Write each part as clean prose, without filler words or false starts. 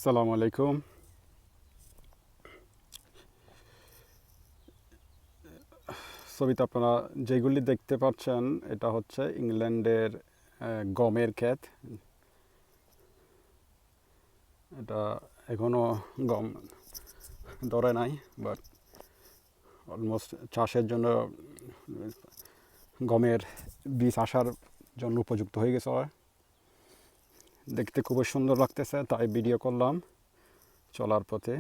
আসসালামু আলাইকুম। ছবিতে আপনারা যেগুলি দেখতে পাচ্ছেন এটা হচ্ছে ইংল্যান্ডের গমের ক্ষেত। এটা এখনো গম ধরে নাই, বাট অলমোস্ট চাষের জন্য গমের বীজ আসার জন্য উপযুক্ত হয়ে গেছে। দেখতে খুবই সুন্দর লাগতেছে, তাই ভিডিও করলাম। চলার পথে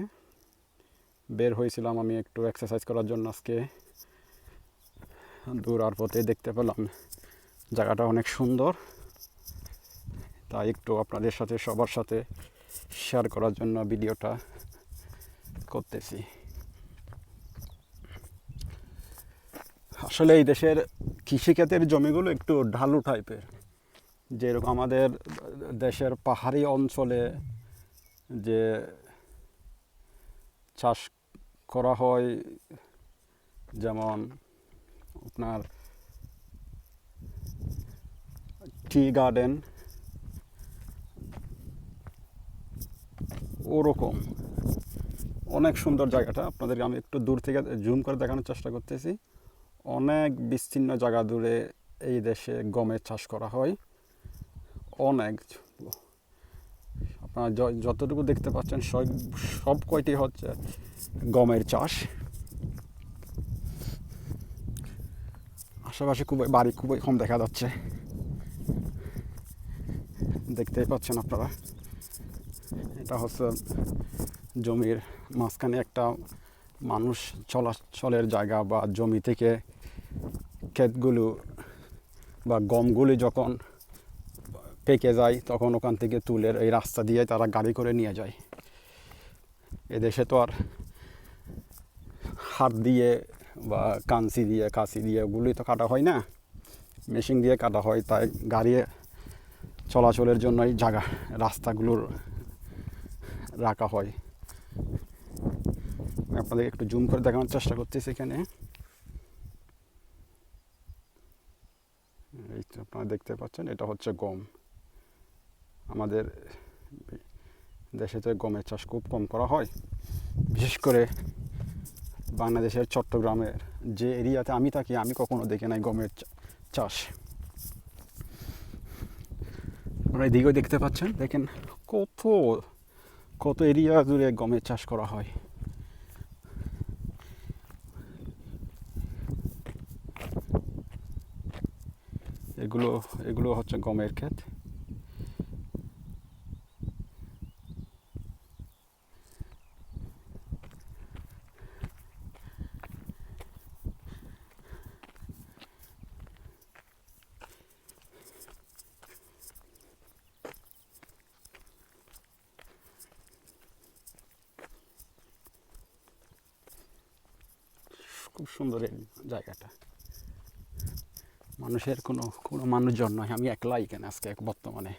বের হয়েছিলাম আমি একটু এক্সারসাইজ করার জন্য। আজকে দৌড়ার পথে দেখতে পেলাম জায়গাটা অনেক সুন্দর, তাই একটু আপনাদের সাথে সবার সাথে শেয়ার করার জন্য ভিডিওটা করতেছি। আসলে এই দেশের কৃষিক্ষেতের জমিগুলো একটু ঢালু টাইপের, যেরকম আমাদের দেশের পাহাড়ি অঞ্চলে যে চাষ করা হয়, যেমন আপনার টি গার্ডেন, ওরকম অনেক সুন্দর জায়গাটা। আপনাদেরকে আমি একটু দূর থেকে জুম করে দেখানোর চেষ্টা করতেছি। অনেক বিস্তীর্ণ জায়গা দূরে এই দেশে গমের চাষ করা হয়। অনেক, আপনারা যতটুকু দেখতে পাচ্ছেন সব কয়টি হচ্ছে গমের চাষ। আশেপাশে বাড়ি খুবই কম দেখা যাচ্ছে, দেখতেই পাচ্ছেন আপনারা। এটা হচ্ছে জমির মাঝখানে একটা মানুষ চলাচলের জায়গা, বা জমি থেকে ক্ষেতগুলো বা গমগুলি যখন পেকে যায় তখন ওখান থেকে তুলে এই রাস্তা দিয়ে তারা গাড়ি করে নিয়ে যায়। এদেশে তো আর হাত দিয়ে বা কাঁচি দিয়ে ওগুলি তো কাটা হয় না, মেশিন দিয়ে কাটা হয়। তাই গাড়ি চলাচলের জন্যই জায়গা রাস্তাগুলোর রাখা হয়। আপনাদের একটু জুম করে দেখানোর চেষ্টা করতেছি। এখানে এই তো আপনারা দেখতে পাচ্ছেন, এটা হচ্ছে গম। আমাদের দেশে তো গমের চাষ খুব কম করা হয়, বিশেষ করে বাংলাদেশের চট্টগ্রামের যে এরিয়াতে আমি থাকি, আমি কখনো দেখি নাই গমের চাষ। আপনারা এদিকেও দেখতে পাচ্ছেন, দেখেন কত কত এরিয়া জুড়ে গমের চাষ করা হয়। এগুলো এগুলো হচ্ছে গমের ক্ষেত। খুব সুন্দর এই জায়গাটা। মানুষের কোনো মানুষজন নয়, আমি একলাই এখানে আজকে বর্তমানে।